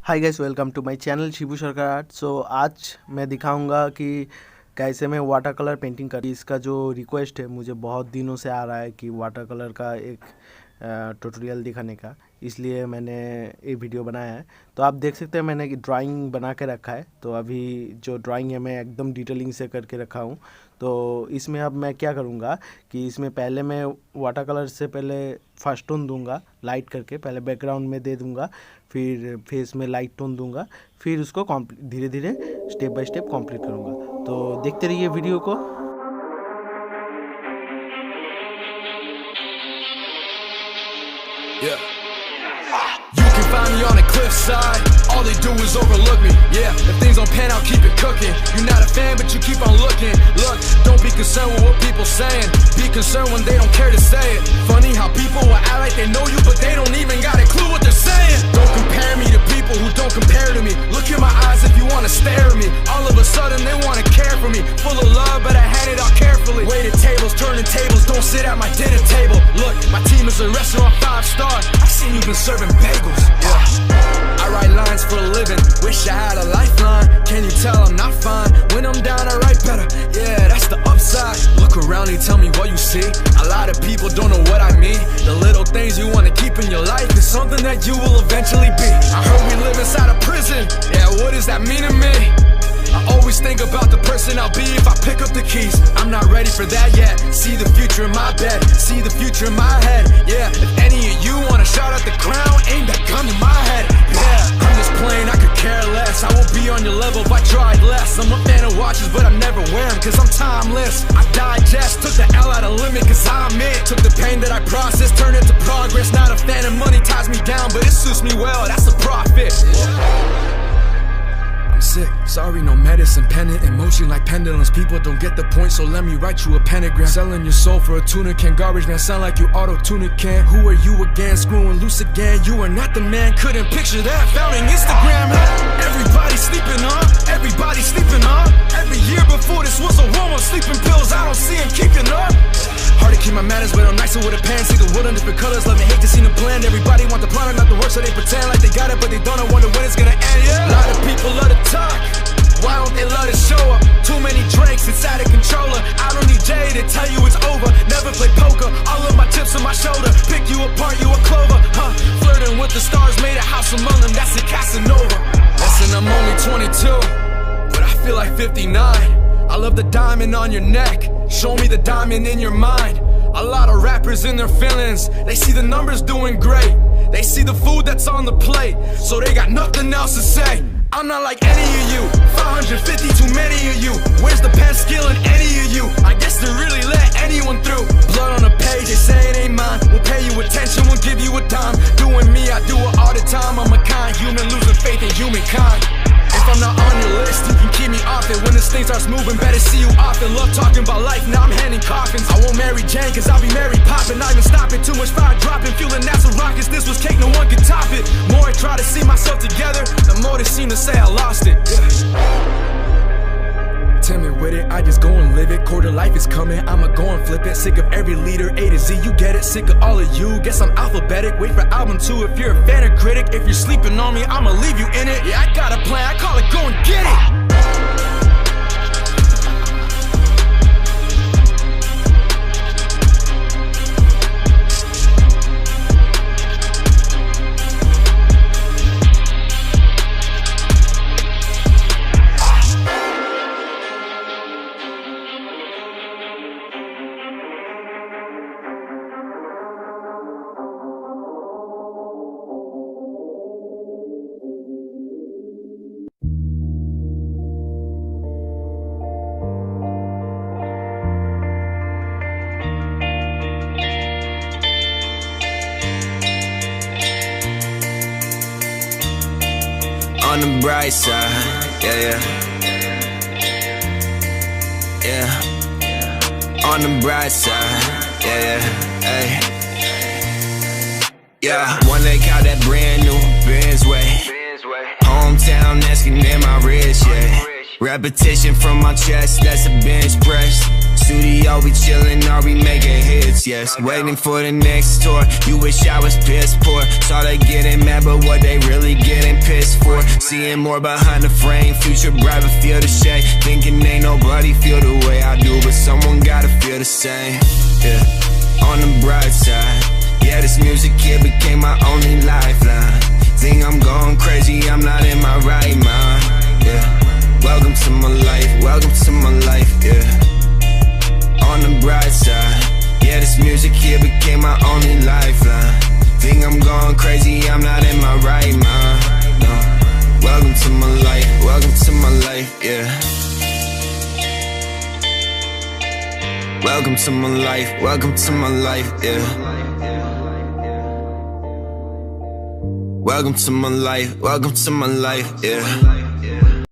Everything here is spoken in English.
Hi guys, welcome to my channel Shibu Sarkar art. सो आज मैं दिखाऊंगा कि कैसे मैं वाटर कलर पेंटिंग करी। इसका जो रिक्वेस्ट है मुझे बहुत दिनों से आ रहा है कि वाटर कलर का एक ट्यूटोरियल दिखाने का, इसलिए मैंने ये वीडियो बनाया है। तो आप देख सकते हैं मैंने ड्राइंग बना के रखा है। तो अभी जो ड्राइंग है मैं एकदम डिटेलिंग से करके रखा हूँ। तो इसमें अब मैं क्या करूँगा कि इसमें पहले मैं वाटर कलर से पहले फर्स्ट टोन दूंगा, लाइट करके पहले बैकग्राउंड में दे दूंगा, फिर फेस में लाइट टोन दूंगा, फिर उसको धीरे धीरे स्टेप बाय स्टेप कंप्लीट करूँगा। तो देखते रहिए वीडियो को। Yeah. You can find me on a cliffside. All they do is overlook me. Yeah, if things don't pan out, keep it cooking. You're not a fan, but you keep on looking. Look, don't be concerned with what people saying. Be concerned when they don't care to say it. Funny how people will act like they know you, but they don't even got a clue what they're saying. Don't compare me to people who don't compare to me. Look in my eyes if you wanna stare at me. All of a sudden they wanna care for me. Full of love, but I hand it out carefully. Waited tables, turning tables, don't sit at my dinner table. Look, my team is a restaurant 5-star. I've seen you been serving bagels. Yeah, I write lines for a living. Wish I had a lifeline. Can you tell I'm not fine? When I'm down, I write better. Yeah, that's the upside. Look around and tell me what you see. A lot of people don't know what I mean. The little things you want to keep in your life is something that you will eventually be. I heard we live inside a prison. Yeah, what does that mean to me? I always think about the person I'll be if I pick up the keys. I'm not ready for that yet. See the future in my bed, see the future in my head. Yeah, if any of you wanna shout at the crown, aim that gun in my head. Yeah, I'm just playing, I could care less. I will be on your level if I tried less. I'm a fan of watches, but I never wear them, cause I'm timeless. I digest, took the L out of limit, cause I'm it. Took the pain that I processed, turned it to progress. Not a fan of money, ties me down, but it suits me well, that's a profit. Sick, sorry, no medicine, pendant emotion like pendulums. People don't get the point, so let me write you a pentagram. Selling your soul for a tuna can. Garbage man, sound like you auto-tune a can. Who are you again? Screwing loose again. You are not the man, couldn't picture that. Found on Instagram, huh? Everybody sleeping on, everybody sleeping on. Every year before this was a warm up, sleeping pills, I don't see him keeping up. Hard to keep my manners, but I'm nicer with a pen. See the wood in different colors, love and hate to see the blend. Everybody want the product, not the work, so they pretend like they got it, but they don't know wonder when it's gonna end. Yeah. A lot of people love to talk, why don't they love to show up? Too many drinks inside a controller. I don't need Jay to tell you it's over. Never play poker, all of my chips on my shoulder. Pick you apart, you a clover, huh? Flirting with the stars, made a house among them, that's a Casanova. Listen, I'm only 22, but I feel like 59. I love the diamond on your neck, show me the diamond in your mind. A lot of rappers in their feelings, they see the numbers doing great. They see the food that's on the plate, so they got nothing else to say. I'm not like any of you, 550 too many of you. Where's the pen skill in any of you? I guess they really let anyone through. Blood on a page, they say it ain't mine. We'll pay you attention, we'll give you a dime. Doing me, I do it all the time. I'm a kind human, losing faith in humankind. If I'm not on your list, you can keep me off it. When this thing starts moving, better see you often. Love talking about life, now I'm handing coffins. I won't marry Jane, cause I'll be married poppin'. Not even stopping, too much fire dropping. Feeling NASA rockets, this was cake, no one could top it. More I try to see myself together, the more they seem to say I lost it. Timid with it, I just go and live it. Quarter life is coming, I'ma go and flip it. Sick of every leader, A to Z, you get it. Sick of all of you, guess I'm alphabetic. Wait for album 2 if you're a fan or critic. If you're sleeping on me, I'ma leave you in it. Yeah, I got a plan, I call it go and get it. On the bright side, yeah. On the bright side, yeah. One leg out that brand new Benz way. Hometown asking in my wrist, yeah. Repetition from my chest, that's a bench press. Studio, we chillin', are we making hits? Yes, waiting for the next tour. You wish I was piss poor. Saw they getting mad, but what they really getting pissed for? Seeing more behind the frame, future bright but feel the shade. Thinking ain't nobody feel the way I do, but someone gotta feel the same. Yeah, on the bright side, yeah, this music here became my only lifeline. Think I'm going crazy, I'm not in my right mind. Yeah, welcome to my life, welcome to my life. Yeah, on the bright side, yeah, this music here became my only lifeline. Think I'm going crazy, I'm not in my right mind. No, welcome to my life, welcome to my life. Yeah, welcome to my life, welcome to my life. Yeah, welcome to my life, welcome to my life. Yeah.